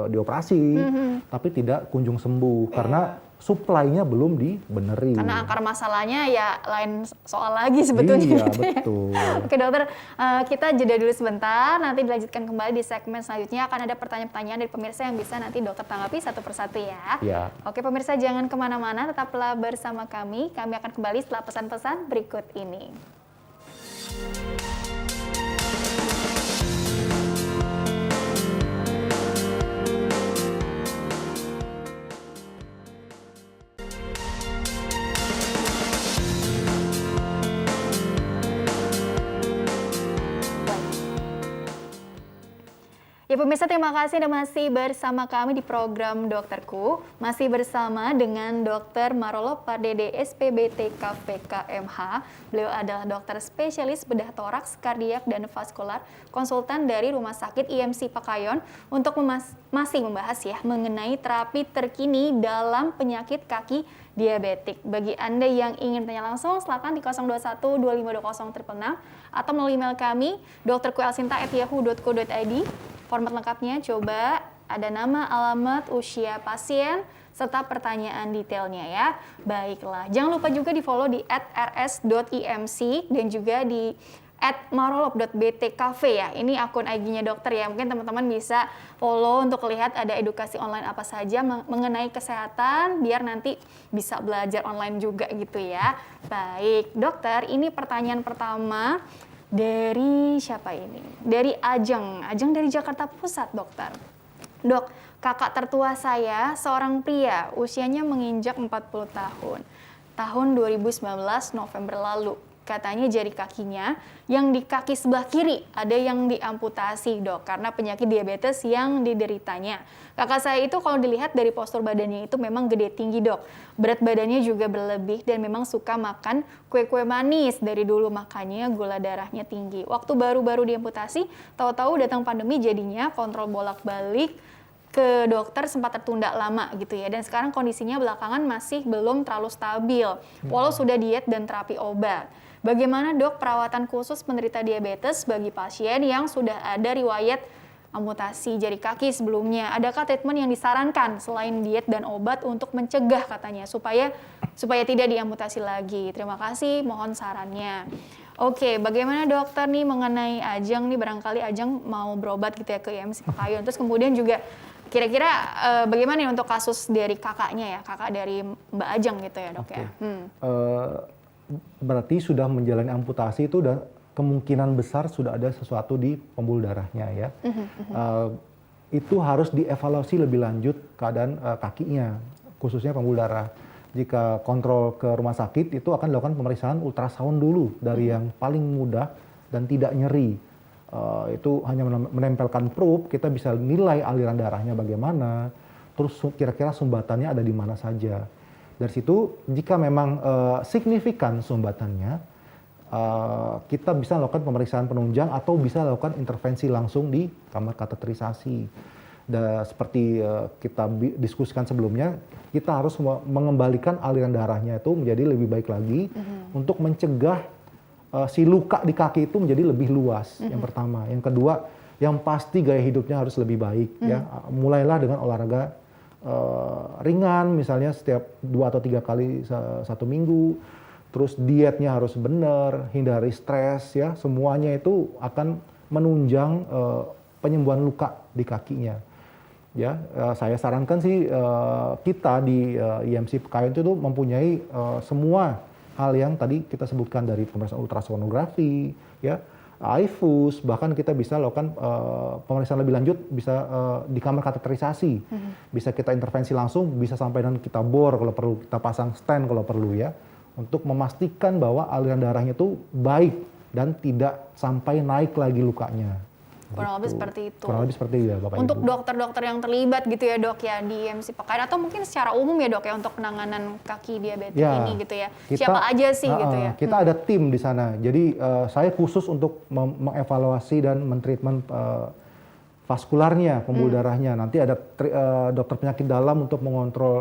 Speaker 2: dioperasi, tapi tidak kunjung sembuh karena supply-nya belum dibenerin.
Speaker 1: Karena akar masalahnya ya lain soal lagi sebetulnya.
Speaker 2: Iya, betul.
Speaker 1: Oke dokter, kita jeda dulu sebentar, nanti dilanjutkan kembali di segmen selanjutnya. Akan ada pertanyaan-pertanyaan dari pemirsa yang bisa nanti dokter tanggapi satu persatu ya.
Speaker 2: Ya.
Speaker 1: Oke pemirsa, jangan kemana-mana, tetaplah bersama kami. Kami akan kembali setelah pesan-pesan berikut ini. Ya pemirsa, terima kasih Anda masih bersama kami di program Dokterku. Masih bersama dengan Dr. Marolo Pardede, SPBT KVKMH. Beliau adalah dokter spesialis bedah toraks, kardiak, dan vaskular, konsultan dari Rumah Sakit IMC Pakayon untuk masih membahas ya mengenai terapi terkini dalam penyakit kaki diabetik. Bagi Anda yang ingin tanya langsung, silakan di 021 2520 666 atau melalui email kami dokterkuelsinta@yahoo.co.id. Format lengkapnya coba ada nama, alamat, usia pasien, serta pertanyaan detailnya ya. Baiklah, jangan lupa juga di follow di @rs.imc dan juga di @marolop.btkv ya. Ini akun IG-nya dokter ya. Mungkin teman-teman bisa follow untuk lihat ada edukasi online apa saja mengenai kesehatan biar nanti bisa belajar online juga gitu ya. Baik, dokter, ini pertanyaan pertama dari siapa ini? Dari Ajeng. Ajeng dari Jakarta Pusat, dokter. Dok, kakak tertua saya seorang pria, usianya menginjak 40 tahun. Tahun 2019 November lalu. Katanya jari kakinya yang di kaki sebelah kiri ada yang diamputasi, dok, karena penyakit diabetes yang dideritanya. Kakak saya itu kalau dilihat dari postur badannya itu memang gede tinggi, dok. Berat badannya juga berlebih dan memang suka makan kue-kue manis. Dari dulu makanya gula darahnya tinggi. Waktu baru-baru diamputasi, tahu-tahu datang pandemi jadinya kontrol bolak-balik ke dokter sempat tertunda lama gitu ya, dan sekarang kondisinya belakangan masih belum terlalu stabil walau sudah diet dan terapi obat. Bagaimana, dok, perawatan khusus penderita diabetes bagi pasien yang sudah ada riwayat amputasi jari kaki sebelumnya? Adakah treatment yang disarankan selain diet dan obat untuk mencegah katanya supaya tidak diamputasi lagi? Terima kasih, mohon sarannya. Oke, bagaimana dokter nih mengenai Ajeng nih, barangkali Ajeng mau berobat gitu ya ke IMC Pekayun. Terus kemudian juga kira-kira bagaimana nih untuk kasus dari kakaknya ya, kakak dari Mbak Ajeng gitu ya, dok ya?
Speaker 2: Berarti sudah menjalani amputasi itu udah kemungkinan besar sudah ada sesuatu di pembuluh darahnya ya. Itu harus dievaluasi lebih lanjut keadaan kakinya, khususnya pembuluh darah. Jika kontrol ke rumah sakit itu akan dilakukan pemeriksaan ultrasound dulu dari yang paling mudah dan tidak nyeri. Itu hanya menempelkan probe, kita bisa nilai aliran darahnya bagaimana, terus kira-kira sumbatannya ada di mana saja. Dari situ, jika memang signifikan sumbatannya, kita bisa lakukan pemeriksaan penunjang atau bisa lakukan intervensi langsung di kamar kateterisasi. Dan seperti kita diskusikan sebelumnya, kita harus mengembalikan aliran darahnya itu menjadi lebih baik lagi untuk mencegah si luka di kaki itu menjadi lebih luas. Yang pertama. Yang kedua, yang pasti gaya hidupnya harus lebih baik. Ya. Mulailah dengan olahraga ringan, misalnya setiap 2 atau 3 kali satu minggu. Terus dietnya harus benar, hindari stres, ya. Semuanya itu akan menunjang penyembuhan luka di kakinya. Ya, saya sarankan sih kita di IMC Pekayun itu mempunyai semua hal yang tadi kita sebutkan, dari pemeriksaan ultrasonografi, ya, IFUS, bahkan kita bisa lakukan pemeriksaan lebih lanjut bisa di kamar kateterisasi. Bisa kita intervensi langsung, bisa sampai dan kita bor kalau perlu, kita pasang stent kalau perlu ya, untuk memastikan bahwa aliran darahnya itu baik dan tidak sampai naik lagi lukanya.
Speaker 1: Kurang lebih seperti itu.
Speaker 2: Kurang lebih seperti itu ya, Bapak
Speaker 1: Untuk
Speaker 2: Ibu.
Speaker 1: dokter-dokter yang terlibat gitu ya, dok ya, di IMC Pekayun, atau mungkin secara umum ya, dok ya, untuk penanganan kaki diabetes ini gitu ya. Siapa aja sih gitu ya?
Speaker 2: Kita ada tim di sana. Jadi saya khusus untuk mengevaluasi dan mentreatment vaskularnya, pembuluh darahnya. Nanti ada dokter penyakit dalam untuk mengontrol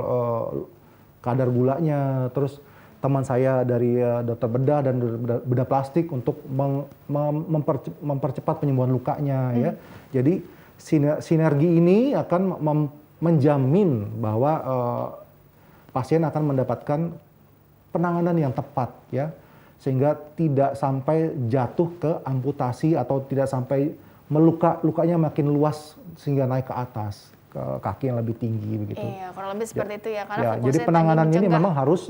Speaker 2: kadar gulanya. Terus teman saya dari dokter bedah dan bedah plastik untuk mempercepat penyembuhan lukanya ya. Jadi sinergi ini akan menjamin bahwa pasien akan mendapatkan penanganan yang tepat ya, sehingga tidak sampai jatuh ke amputasi atau tidak sampai lukanya makin luas sehingga naik ke atas, ke kaki yang lebih tinggi begitu.
Speaker 1: Iya, kurang lebih seperti itu ya. Karena
Speaker 2: Ya,
Speaker 1: fokusnya
Speaker 2: jadi penanganan
Speaker 1: tadi
Speaker 2: ini
Speaker 1: mencegah.
Speaker 2: memang harus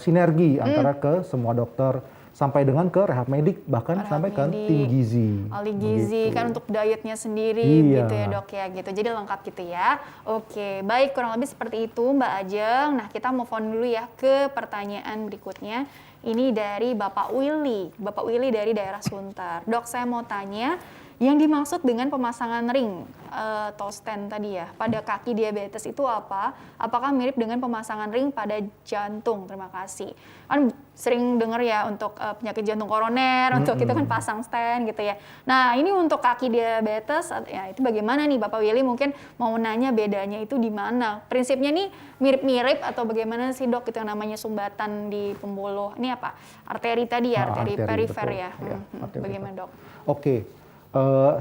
Speaker 2: sinergi antara ke semua dokter sampai dengan ke rehab medik, bahkan
Speaker 1: Rehab
Speaker 2: sampai ke
Speaker 1: medik,
Speaker 2: tim gizi.
Speaker 1: ahli gizi
Speaker 2: Begitu.
Speaker 1: kan untuk dietnya sendiri
Speaker 2: Iya.
Speaker 1: gitu ya, dok ya, gitu. Jadi lengkap gitu ya. Oke, baik, kurang lebih seperti itu Mbak Ajeng. Nah, kita move on dulu ya ke pertanyaan berikutnya. Ini dari Bapak Willy. Bapak Willy dari daerah Sunter. Dok, saya mau tanya, yang dimaksud dengan pemasangan ring atau stent tadi ya pada kaki diabetes itu apa? Apakah mirip dengan pemasangan ring pada jantung? Terima kasih. Kan sering dengar ya untuk penyakit jantung koroner, untuk itu kan pasang stent gitu ya. Nah, ini untuk kaki diabetes ya itu bagaimana nih Bapak Willy? Mungkin mau nanya bedanya itu di mana? Prinsipnya nih mirip-mirip atau bagaimana sih, dok, itu yang namanya sumbatan di pembuluh? Ini apa? Arteri tadi ya, arteri perifer
Speaker 2: betul.
Speaker 1: ya.
Speaker 2: Ya, arteri
Speaker 1: Bagaimana, dok?
Speaker 2: Oke.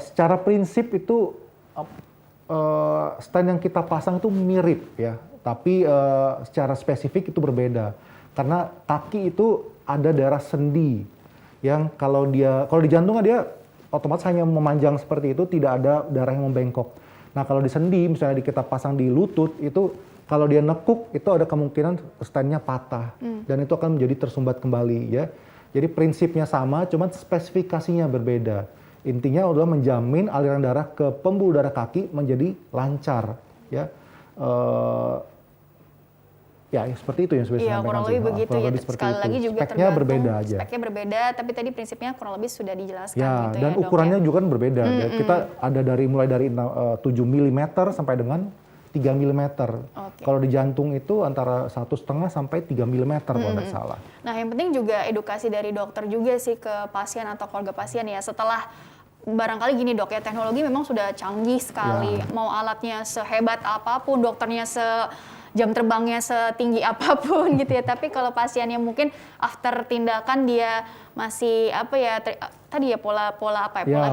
Speaker 2: Secara prinsip itu stent yang kita pasang itu mirip ya, tapi secara spesifik itu berbeda. Karena kaki itu ada daerah sendi yang kalau di jantung dia otomatis hanya memanjang seperti itu, tidak ada darah yang membengkok. Nah kalau di sendi misalnya kita pasang di lutut itu kalau dia nekuk itu ada kemungkinan stennya patah dan itu akan menjadi tersumbat kembali ya. Jadi prinsipnya sama, cuman spesifikasinya berbeda. Intinya adalah menjamin aliran darah ke pembuluh darah kaki menjadi lancar ya. Ya seperti itu yang sudah
Speaker 1: Iya, kurang lebih begitu ya. Sekali lagi juga
Speaker 2: speknya berbeda aja.
Speaker 1: Speknya berbeda, tapi tadi prinsipnya kurang lebih sudah dijelaskan
Speaker 2: ya,
Speaker 1: gitu
Speaker 2: dan
Speaker 1: ya,
Speaker 2: ukurannya
Speaker 1: Dok, ya?
Speaker 2: juga kan berbeda. Ya. Kita ada mulai dari 7 mm sampai dengan 3 mm.
Speaker 1: Okay.
Speaker 2: Kalau di jantung itu antara 1,5 sampai 3 mm kalau tidak salah.
Speaker 1: Nah, yang penting juga edukasi dari dokter juga sih ke pasien atau keluarga pasien ya. Setelah barangkali gini Dok ya, teknologi memang sudah canggih sekali. Ya. Mau alatnya sehebat apapun, dokternya jam terbangnya setinggi apapun gitu ya. Tapi kalau pasiennya mungkin after tindakan dia masih pola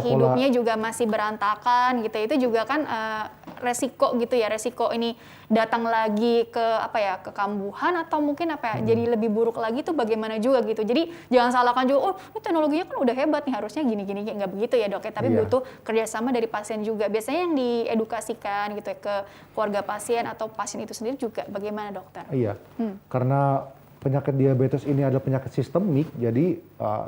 Speaker 1: hidupnya juga masih berantakan gitu. Itu juga kan resiko gitu ya. Resiko ini datang lagi ke ke kambuhan atau mungkin jadi lebih buruk lagi tuh bagaimana juga gitu. Jadi jangan salahkan juga, ini teknologinya kan udah hebat nih, harusnya gini-gini, nggak begitu ya Dok ya. Tapi butuh kerjasama dari pasien juga. Biasanya yang diedukasikan gitu ya ke keluarga pasien atau pasien itu sendiri juga bagaimana dokter?
Speaker 2: Iya, karena penyakit diabetes ini adalah penyakit sistemik, jadi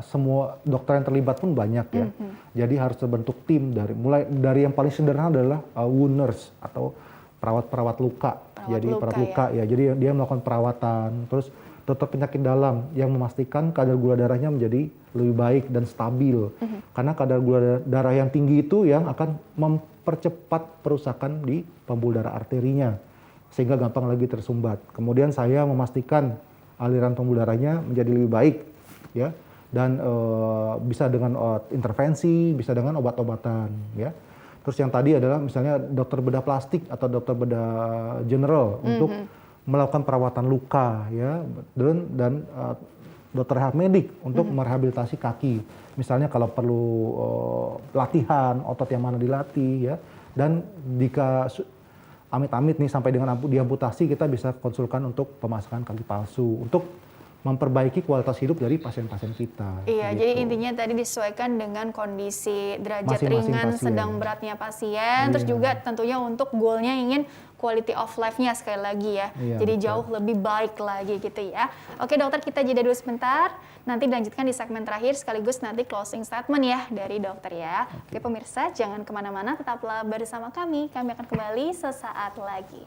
Speaker 2: semua dokter yang terlibat pun banyak ya. Jadi harus terbentuk tim mulai dari yang paling sederhana adalah wound nurse atau perawat luka. Perawat luka ya. Jadi dia melakukan perawatan, terus dokter penyakit dalam yang memastikan kadar gula darahnya menjadi lebih baik dan stabil. Karena kadar gula darah yang tinggi itu yang akan mempercepat perusakan di pembuluh darah arterinya sehingga gampang lagi tersumbat. Kemudian saya memastikan aliran pembuluh darahnya menjadi lebih baik ya, dan bisa dengan intervensi, bisa dengan obat-obatan ya. Terus yang tadi adalah misalnya dokter bedah plastik atau dokter bedah general untuk melakukan perawatan luka ya, dan dokter rehab medik untuk merehabilitasi kaki. Misalnya kalau perlu latihan otot yang mana dilatih ya, dan jika amit-amit nih sampai dengan diamputasi, kita bisa konsulkan untuk pemasangan kaki palsu untuk memperbaiki kualitas hidup dari pasien-pasien kita.
Speaker 1: Iya,
Speaker 2: gitu.
Speaker 1: jadi intinya tadi disesuaikan dengan kondisi derajat
Speaker 2: Masing-masing
Speaker 1: ringan,
Speaker 2: pasien.
Speaker 1: sedang beratnya pasien, terus juga tentunya untuk goalnya ingin quality of life-nya sekali lagi ya.
Speaker 2: Iya,
Speaker 1: jadi
Speaker 2: betul.
Speaker 1: jauh lebih baik lagi gitu ya. Oke dokter, kita jeda dulu sebentar, nanti dilanjutkan di segmen terakhir sekaligus nanti closing statement ya dari dokter ya. Oke pemirsa, jangan kemana-mana, tetaplah bersama kami akan kembali sesaat lagi.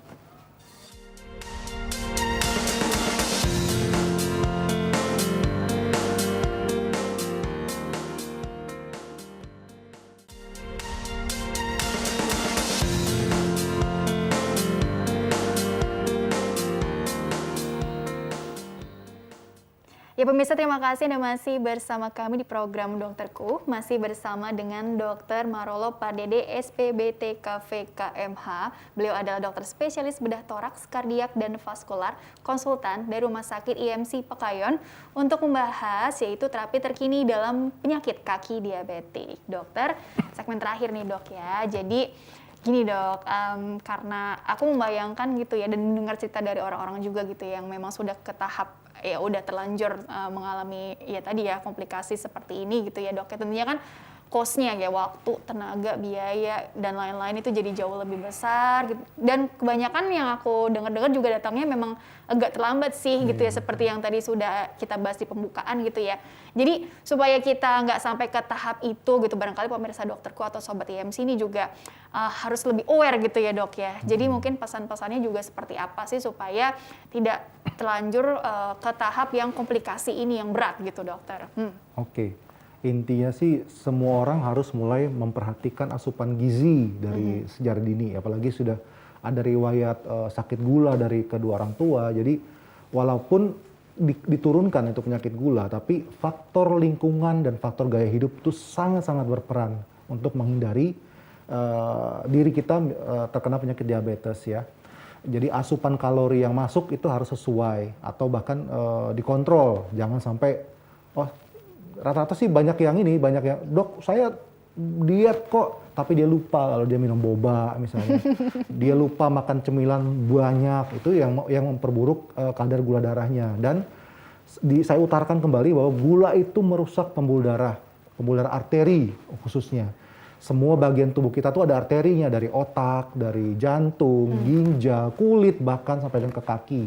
Speaker 1: Ya pemirsa, terima kasih Anda masih bersama kami di program Dokterku. Masih bersama dengan Dr. Marolo Pardede, SPBT KVKMH. Beliau adalah dokter spesialis bedah toraks, kardiak, dan vaskular, konsultan dari Rumah Sakit IMC Pekayon untuk membahas yaitu terapi terkini dalam penyakit kaki diabetik. Dokter, segmen terakhir nih dok ya. Jadi gini dok, karena aku membayangkan gitu ya dan mendengar cerita dari orang-orang juga gitu yang memang sudah ke tahap ya udah terlanjur mengalami ya tadi ya komplikasi seperti ini gitu ya dok. Ya tentunya kan cost-nya ya, waktu, tenaga, biaya dan lain-lain itu jadi jauh lebih besar gitu. Dan kebanyakan yang aku dengar-dengar juga datangnya memang agak terlambat sih gitu ya, seperti yang tadi sudah kita bahas di pembukaan gitu ya. Jadi supaya kita nggak sampai ke tahap itu gitu, barangkali pemirsa dokterku atau sobat IMC ini juga harus lebih aware gitu ya dok ya. Jadi mungkin pesan-pesannya juga seperti apa sih supaya tidak terlanjur ke tahap yang komplikasi ini yang berat gitu dokter.
Speaker 2: Oke. Intinya sih semua orang harus mulai memperhatikan asupan gizi dari sejak dini, apalagi sudah ada riwayat sakit gula dari kedua orang tua. Jadi walaupun diturunkan itu penyakit gula, tapi faktor lingkungan dan faktor gaya hidup itu sangat-sangat berperan untuk menghindari diri kita terkena penyakit diabetes ya. Jadi asupan kalori yang masuk itu harus sesuai atau bahkan dikontrol, jangan sampai rata-rata sih banyak yang dok saya diet kok, tapi dia lupa kalau dia minum boba misalnya, dia lupa makan cemilan banyak, itu yang memperburuk kadar gula darahnya. Dan Saya utarakan kembali bahwa gula itu merusak pembuluh darah arteri khususnya. Semua bagian tubuh kita tuh ada arterinya, dari otak, dari jantung, ginjal, kulit, bahkan sampai dengan ke kaki.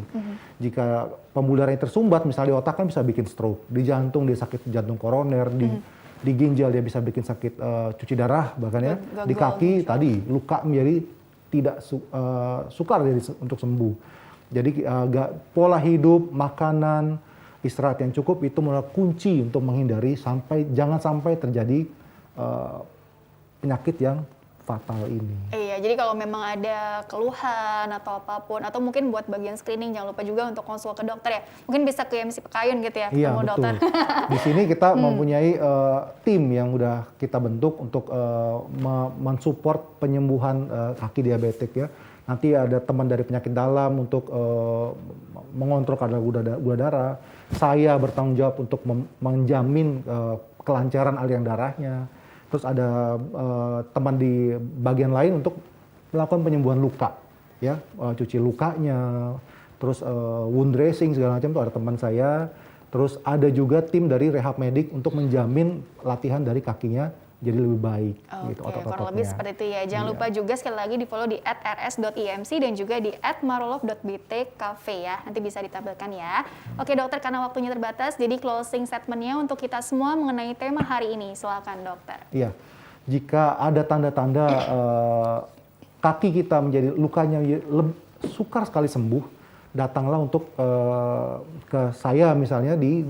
Speaker 2: Jika pembuluh darahnya tersumbat, misalnya di otak kan bisa bikin stroke, di jantung dia sakit jantung koroner, di ginjal dia bisa bikin sakit cuci darah, bahkan ya. Di kaki tadi luka menjadi tidak sukar untuk sembuh. Jadi pola hidup, makanan, istirahat yang cukup itu merupakan kunci untuk menghindari jangan sampai terjadi penyakit yang fatal ini.
Speaker 1: Iya, jadi kalau memang ada keluhan atau apapun, atau mungkin buat bagian screening, jangan lupa juga untuk konsul ke dokter ya. Mungkin bisa ke IMC Pekayun gitu ya,
Speaker 2: Iya,
Speaker 1: ketemu
Speaker 2: betul.
Speaker 1: dokter.
Speaker 2: Di sini kita mempunyai tim yang udah kita bentuk untuk mensupport penyembuhan kaki diabetik ya. Nanti ada teman dari penyakit dalam untuk mengontrol kadar gula darah. Saya bertanggung jawab untuk menjamin kelancaran aliran darahnya. Terus ada teman di bagian lain untuk melakukan penyembuhan luka, ya, cuci lukanya, terus wound dressing segala macam itu ada teman saya. Terus ada juga tim dari rehab medik untuk menjamin latihan dari kakinya jadi lebih baik.
Speaker 1: Oke,
Speaker 2: Gitu,
Speaker 1: kurang lebih seperti itu ya. Jangan lupa juga sekali lagi di follow di @rs.imc dan juga di @marolov.btcafe ya. Nanti bisa ditampilkan ya. Oke dokter, karena waktunya terbatas, jadi closing statement-nya untuk kita semua mengenai tema hari ini. Silakan dokter.
Speaker 2: Iya, jika ada tanda-tanda kaki kita menjadi lukanya sukar sekali sembuh, datanglah untuk ke saya misalnya di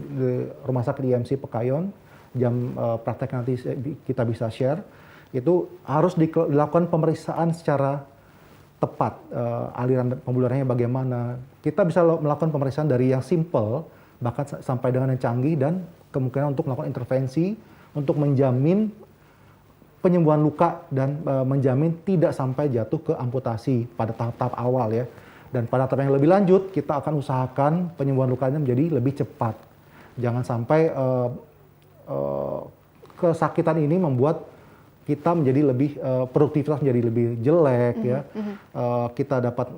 Speaker 2: Rumah Sakit IMC Pekayun. Jam praktek nanti kita bisa share, itu harus dilakukan pemeriksaan secara tepat, aliran pembuluh darahnya bagaimana. Kita bisa melakukan pemeriksaan dari yang simple bahkan sampai dengan yang canggih, dan kemungkinan untuk melakukan intervensi untuk menjamin penyembuhan luka dan menjamin tidak sampai jatuh ke amputasi pada tahap-tahap awal ya. Dan pada tahap yang lebih lanjut kita akan usahakan penyembuhan lukanya menjadi lebih cepat. Jangan sampai kesakitan ini membuat kita menjadi lebih produktivitas menjadi lebih jelek ya. Kita dapat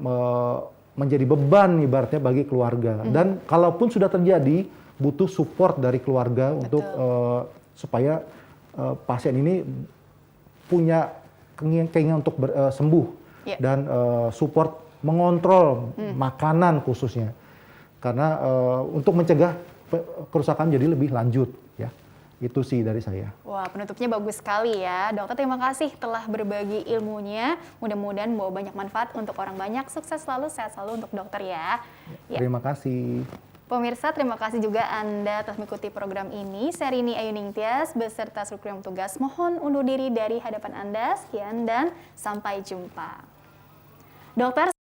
Speaker 2: menjadi beban ibaratnya bagi keluarga. Dan kalaupun sudah terjadi, butuh support dari keluarga untuk supaya pasien ini punya keinginan untuk sembuh dan support mengontrol makanan khususnya. Karena untuk mencegah kerusakan jadi lebih lanjut ya. Itu sih dari saya.
Speaker 1: Wah, penutupnya bagus sekali ya. Dokter, terima kasih telah berbagi ilmunya. Mudah-mudahan membawa banyak manfaat untuk orang banyak. Sukses selalu, sehat selalu untuk dokter ya.
Speaker 2: Terima kasih.
Speaker 1: Pemirsa, terima kasih juga Anda telah mengikuti program ini. Saya Rini Ayu Ningtyas beserta seluruh kru yang tugas mohon undur diri dari hadapan Anda. Sekian dan sampai jumpa. Dokter,